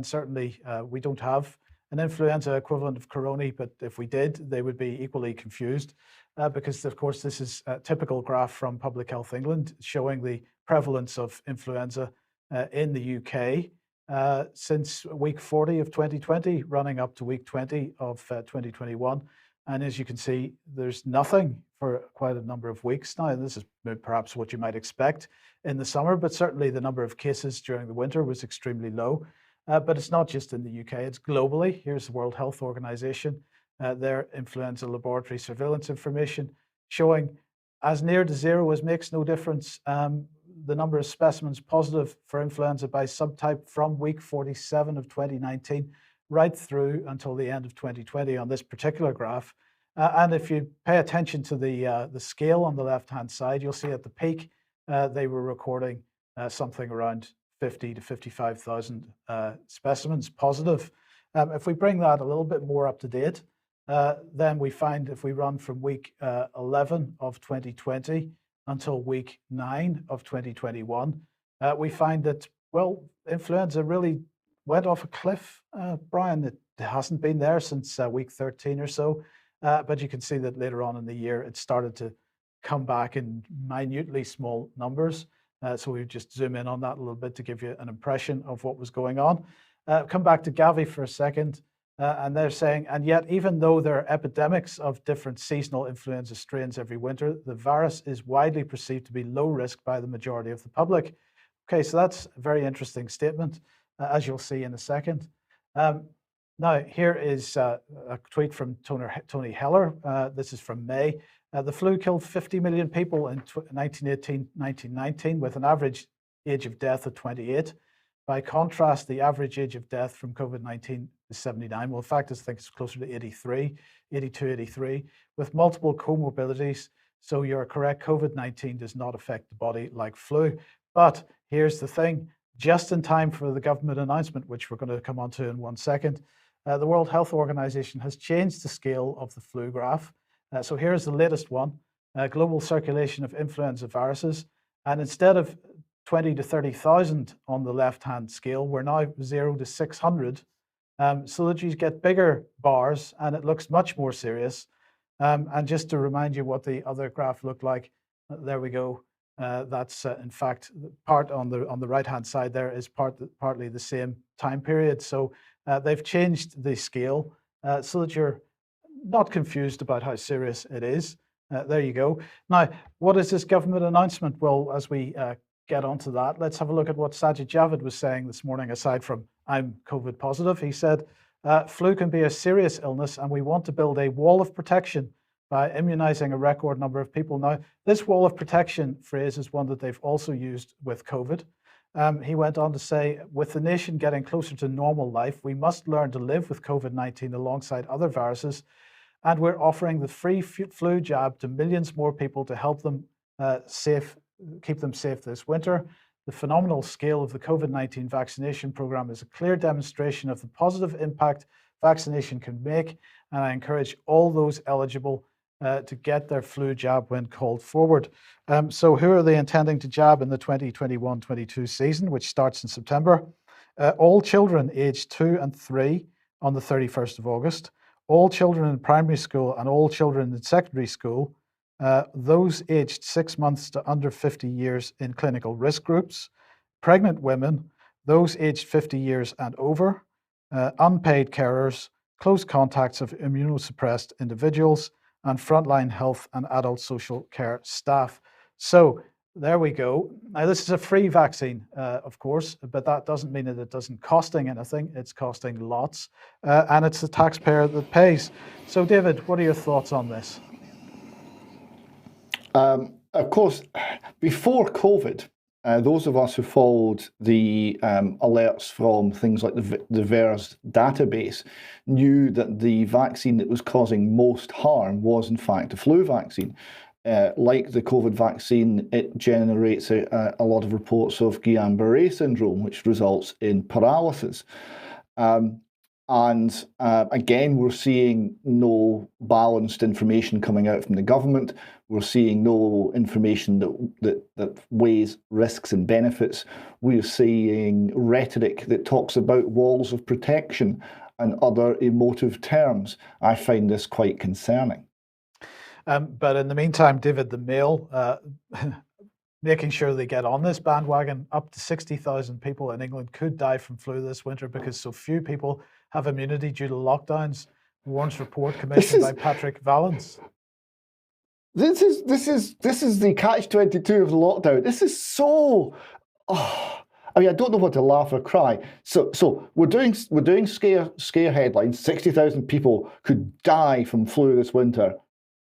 certainly we don't have an influenza equivalent of corona, but if we did, they would be equally confused because, of course, this is a typical graph from Public Health England showing the prevalence of influenza in the UK since week 40 of 2020, running up to week 20 of 2021. And as you can see, there's nothing for quite a number of weeks now. This is perhaps what you might expect in the summer, but certainly the number of cases during the winter was extremely low. But it's not just in the UK, it's globally. Here's the World Health Organization, their influenza laboratory surveillance information showing as near to zero as makes no difference. The number of specimens positive for influenza by subtype from week 47 of 2019 right through until the end of 2020 on this particular graph. And if you pay attention to the scale on the left-hand side, you'll see at the peak, they were recording something around 50 to 55,000 specimens positive. If we bring that a little bit more up to date, then we find if we run from week 11 of 2020 until week 9 of 2021, we find that, well, influenza really went off a cliff, Brian. It hasn't been there since week 13 or so, but you can see that later on in the year, it started to come back in minutely small numbers. So we just zoom in on that a little bit to give you an impression of what was going on. Come back to Gavi for a second, and they're saying, and yet even though there are epidemics of different seasonal influenza strains every winter, the virus is widely perceived to be low risk by the majority of the public. Okay, so that's a very interesting statement, as you'll see in a second. Now, here is a tweet from Tony Heller. This is from May. The flu killed 50 million people in 1918, 1919, with an average age of death of 28. By contrast, the average age of death from COVID-19 is 79. Well, in fact, I think it's closer to 83, 82, 83, with multiple comorbidities. So you're correct, COVID-19 does not affect the body like flu. But here's the thing, just in time for the government announcement, which we're going to come on to in 1 second, the World Health Organization has changed the scale of the flu graph. So here's the latest one, global circulation of influenza viruses. And instead of 20 to 30,000 on the left-hand scale, we're now 0 to 600. So that you get bigger bars and it looks much more serious. And just to remind you what the other graph looked like, there we go. That's in fact part on the right-hand side there is partly the same time period. So they've changed the scale so that you're not confused about how serious it is. There you go. Now, what is this government announcement? Well, as we get onto that, let's have a look at what Sajid Javid was saying this morning, aside from I'm COVID positive. He said, flu can be a serious illness and we want to build a wall of protection by immunizing a record number of people. Now, this wall of protection phrase is one that they've also used with COVID. He went on to say, with the nation getting closer to normal life, we must learn to live with COVID-19 alongside other viruses. And we're offering the free flu jab to millions more people to help them keep them safe this winter. The phenomenal scale of the COVID-19 vaccination program is a clear demonstration of the positive impact vaccination can make. And I encourage all those eligible to get their flu jab when called forward. So who are they intending to jab in the 2021-22 season, which starts in September? All children aged 2 and 3 on the 31st of August. All children in primary school and all children in secondary school, those aged 6 months to under 50 years in clinical risk groups, pregnant women, those aged 50 years and over, unpaid carers, close contacts of immunosuppressed individuals, and frontline health and adult social care staff. So there we go. Now, this is a free vaccine, of course, but that doesn't mean that it doesn't costing anything. It's costing lots, and it's the taxpayer that pays. So, David, what are your thoughts on this? Of course, before COVID, those of us who followed the alerts from things like the VAERS database knew that the vaccine that was causing most harm was, in fact, a flu vaccine. Like the COVID vaccine, it generates a lot of reports of Guillain-Barré syndrome, which results in paralysis. And again, we're seeing no balanced information coming out from the government. We're seeing no information that weighs risks and benefits. We're seeing rhetoric that talks about walls of protection and other emotive terms. I find this quite concerning. But in the meantime, David, the Mail, making sure they get on this bandwagon, up to 60,000 people in England could die from flu this winter because so few people have immunity due to lockdowns. Warren's report commissioned by Patrick Vallance. This is the catch-22 of the lockdown. This is so. I mean, I don't know what to laugh or cry. So we're doing scare headlines. 60,000 people could die from flu this winter.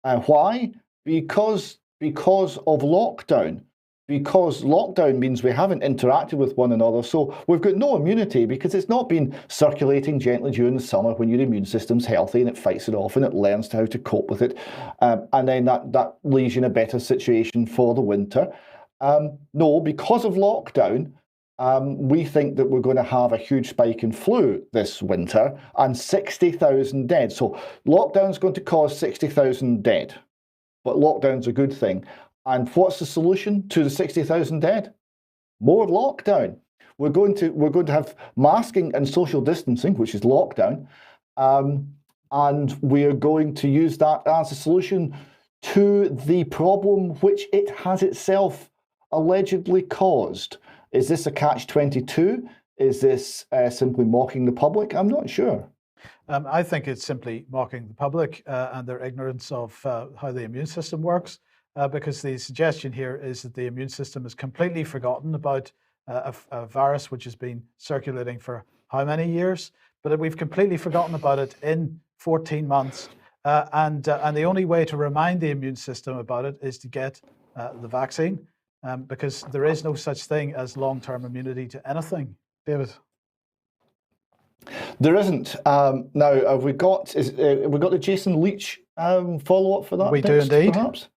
Why? Because of lockdown. Because lockdown means we haven't interacted with one another, so we've got no immunity because it's not been circulating gently during the summer when your immune system's healthy and it fights it off and it learns how to cope with it, and then that leaves you in a better situation for the winter. No, because of lockdown, we think that we're going to have a huge spike in flu this winter and 60,000 dead. So lockdown's going to cause 60,000 dead, but lockdown's a good thing. And what's the solution to the 60,000 dead? More lockdown. We're going to have masking and social distancing, which is lockdown, and we're going to use that as a solution to the problem which it has itself allegedly caused. Is this a catch-22? Is this simply mocking the public? I'm not sure. I think it's simply mocking the public and their ignorance of how the immune system works. Because the suggestion here is that the immune system has completely forgotten about a virus which has been circulating for how many years? But we've completely forgotten about it in 14 months. And the only way to remind the immune system about it is to get the vaccine, because there is no such thing as long-term immunity to anything. David? There isn't. Now, have we got the Jason Leach follow-up for that? We do indeed. Perhaps?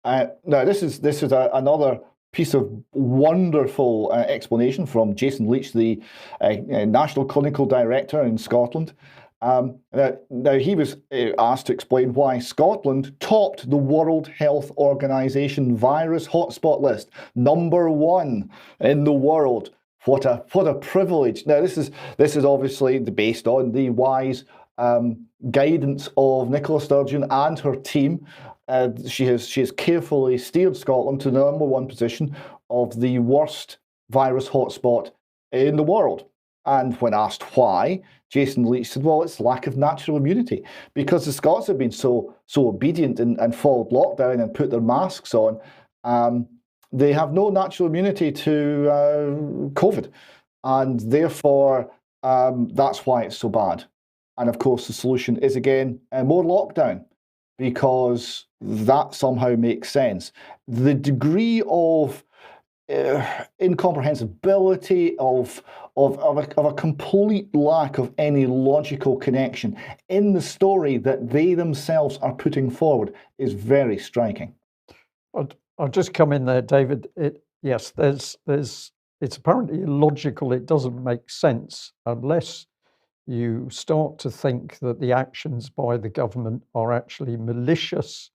Now, this is another piece of wonderful explanation from Jason Leach, the National Clinical Director in Scotland. Now, he was asked to explain why Scotland topped the World Health Organization virus hotspot list, #1 in the world. What a privilege! Now, this is obviously based on the wise guidance of Nicola Sturgeon and her team. She has carefully steered Scotland to the #1 position of the worst virus hotspot in the world. And when asked why, Jason Leach said, well, it's lack of natural immunity. Because the Scots have been so obedient and followed lockdown and put their masks on, they have no natural immunity to COVID. And therefore, that's why it's so bad. And of course, the solution is, again, more lockdown, because that somehow makes sense. The degree of incomprehensibility, of a complete lack of any logical connection in the story that they themselves are putting forward is very striking. I'll just come in there, David. Yes, it's apparently illogical. It doesn't make sense unless you start to think that the actions by the government are actually malicious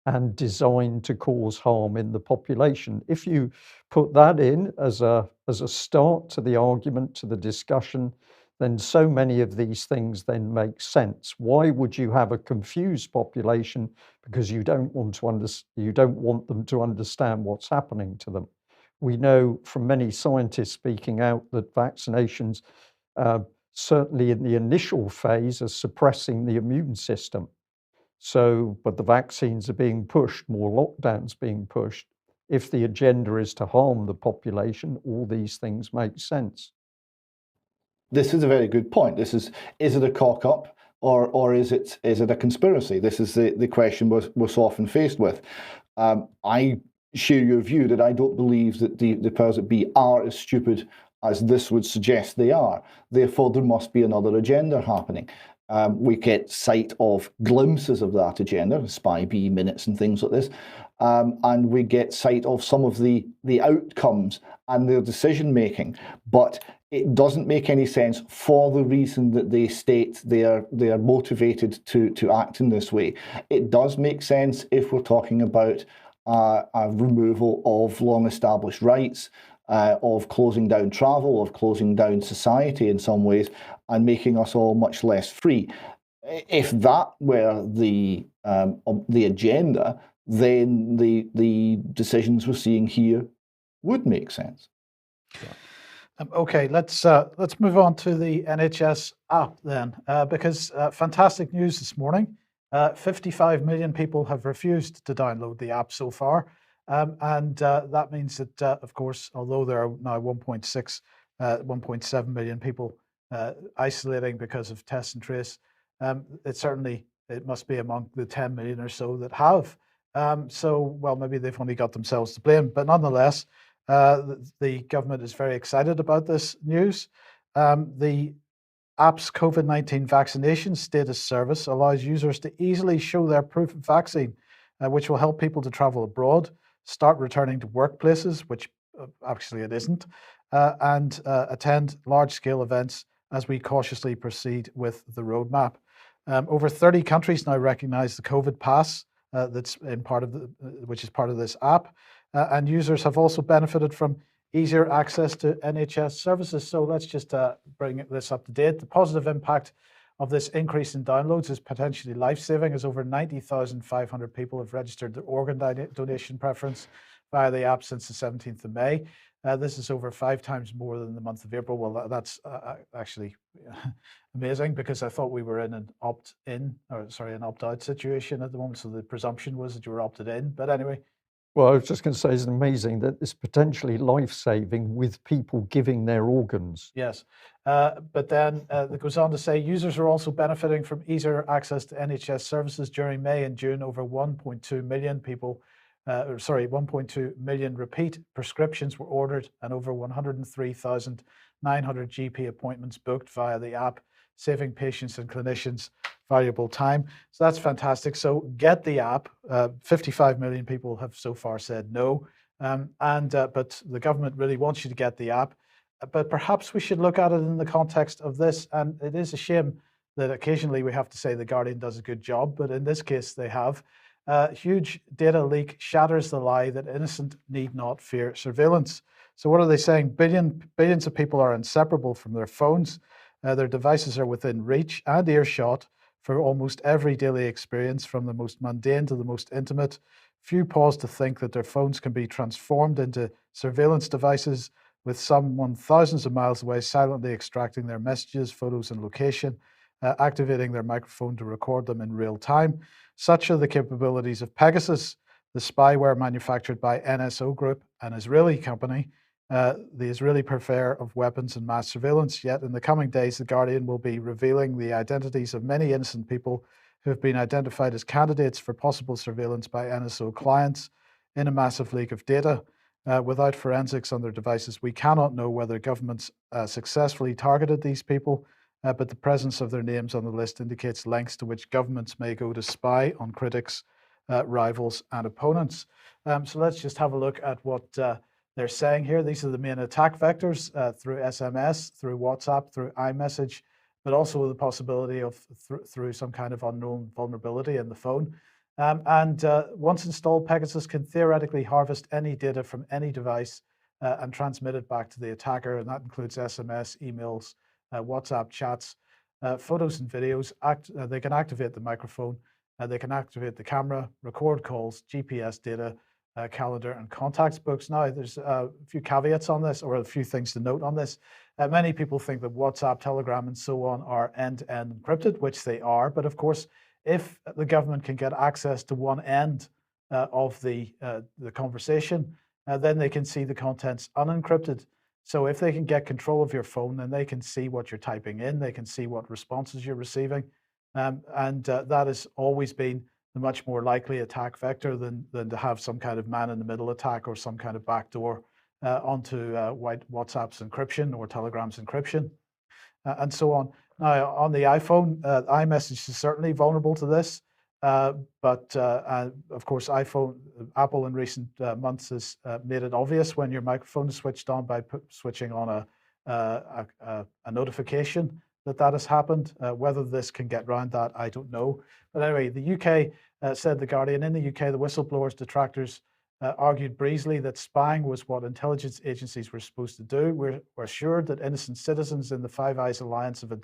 and designed to cause harm in the population. If you put that in as a start to the argument, to the discussion, then so many of these things then make sense. Why would you have a confused population? Because you don't want them to understand what's happening to them. We know from many scientists speaking out that vaccinations, certainly in the initial phase, are suppressing the immune system. But the vaccines are being pushed, more lockdowns being pushed. If the agenda is to harm the population, all these things make sense. This is a very good point. Is it a cock-up or is it a conspiracy? This is the question we're so often faced with. I share your view that I don't believe that the powers that be are as stupid as this would suggest they are. Therefore, there must be another agenda happening. We get sight of glimpses of that agenda, Spy B minutes and things like this, and we get sight of some of the outcomes and their decision making. But it doesn't make any sense for the reason that they state they are motivated to act in this way. It does make sense if we're talking about a removal of long-established rights, of closing down travel, of closing down society in some ways, and making us all much less free. If that were the agenda, then the decisions we're seeing here would make sense. Okay, let's move on to the NHS app then, because fantastic news this morning. 55 million people have refused to download the app so far, and that means that, of course, although there are now 1.7 million people isolating because of test and trace, it must be among the 10 million or so that have. Well, maybe they've only got themselves to blame, but nonetheless, the government is very excited about this news. The app's COVID-19 vaccination status service allows users to easily show their proof of vaccine, which will help people to travel abroad, start returning to workplaces, which actually it isn't, and attend large-scale events as we cautiously proceed with the roadmap. Over 30 countries now recognize the COVID pass which is part of this app. And users have also benefited from easier access to NHS services. So let's just bring this up to date. The positive impact of this increase in downloads is potentially life-saving, as over 90,500 people have registered their organ donation preference via the app since the 17th of May. This is over 5 times more than the month of April. Well, that's actually amazing, because I thought we were in an an opt-out situation at the moment. So the presumption was that you were opted in. But anyway. Well, I was just going to say, it's amazing that it's potentially life-saving with people giving their organs. Yes, but then it goes on to say users are also benefiting from easier access to NHS services. During May and June, over 1.2 million people, 1.2 million repeat prescriptions were ordered, and over 103,900 GP appointments booked via the app, saving patients and clinicians valuable time. So that's fantastic. So get the app. 55 million people have so far said no, but the government really wants you to get the app. But perhaps we should look at it in the context of this. And it is a shame that occasionally we have to say the Guardian does a good job, but in this case they have. Huge data leak shatters the lie that innocent need not fear surveillance. So what are they saying? Billions of people are inseparable from their phones. Their devices are within reach and earshot for almost every daily experience, from the most mundane to the most intimate. Few pause to think that their phones can be transformed into surveillance devices, with someone thousands of miles away silently extracting their messages, photos, and location, activating their microphone to record them in real time. Such are the capabilities of Pegasus, the spyware manufactured by NSO Group, an Israeli company, the Israeli purveyor of weapons and mass surveillance. Yet in the coming days, The Guardian will be revealing the identities of many innocent people who have been identified as candidates for possible surveillance by NSO clients in a massive leak of data. Without forensics on their devices, we cannot know whether governments successfully targeted these people, but the presence of their names on the list indicates lengths to which governments may go to spy on critics, rivals, and opponents. So let's just have a look at what they're saying here. These are the main attack vectors through SMS, through WhatsApp, through iMessage, but also the possibility of through some kind of unknown vulnerability in the phone. Once installed, Pegasus can theoretically harvest any data from any device and transmit it back to the attacker, and that includes SMS, emails, WhatsApp chats, photos and videos. They can activate the microphone, they can activate the camera, record calls, GPS data, calendar, and contacts books. Now, there's a few caveats on this, or a few things to note on this. Many people think that WhatsApp, Telegram, and so on are end-to-end encrypted, which they are. But of course, if the government can get access to one end of the conversation, then they can see the contents unencrypted. So if they can get control of your phone, then they can see what you're typing in, they can see what responses you're receiving. That has always been the much more likely attack vector than to have some kind of man-in-the-middle attack or some kind of backdoor onto WhatsApp's encryption or Telegram's encryption, and so on. Now, on the iPhone, iMessage is certainly vulnerable to this, but of course, Apple in recent months has made it obvious when your microphone is switched on by switching on a notification that has happened. Whether this can get round that, I don't know. But anyway, the UK, said The Guardian, in the UK, the whistleblowers' detractors argued breezily that spying was what intelligence agencies were supposed to do. We're assured that innocent citizens in the Five Eyes alliance of